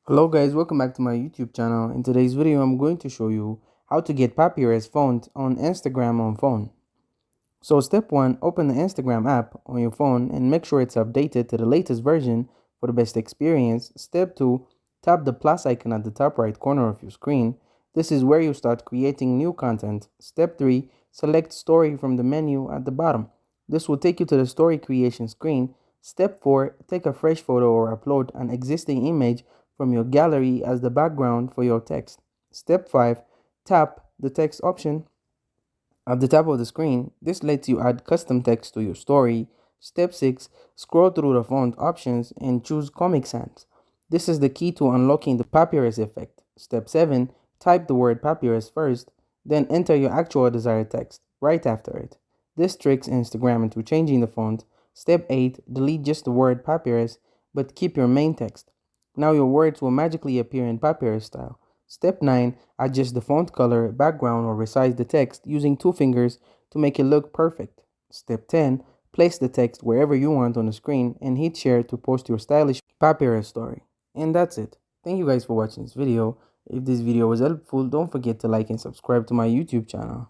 Hello guys, welcome back to my YouTube channel. In today's video, I'm going to show you how to get Papyrus font on Instagram on phone. So step 1, open the Instagram app on your phone and make sure it's updated to the latest version for the best experience. Step 2, tap the plus icon at the top right corner of your screen. This is where you start creating new content. Step 3, select story from the menu at the bottom. This will take you to the story creation screen. Step 4, take a fresh photo or upload an existing image from your gallery as the background for your text. Step 5, tap the text option at the top of the screen. This lets you add custom text to your story. Step 6, scroll through the font options and choose Comic Sans. This is the key to unlocking the Papyrus effect. Step 7, type the word Papyrus first, then enter your actual desired text right after it. This tricks Instagram into changing the font. Step 8, delete just the word Papyrus, but keep your main text. Now your words will magically appear in Papyrus style. Step 9, adjust the font color, background, or resize the text using two fingers to make it look perfect. Step 10, place the text wherever you want on the screen and hit share to post your stylish Papyrus story. And that's it. Thank you guys for watching this video. If this video was helpful, don't forget to like and subscribe to my YouTube channel.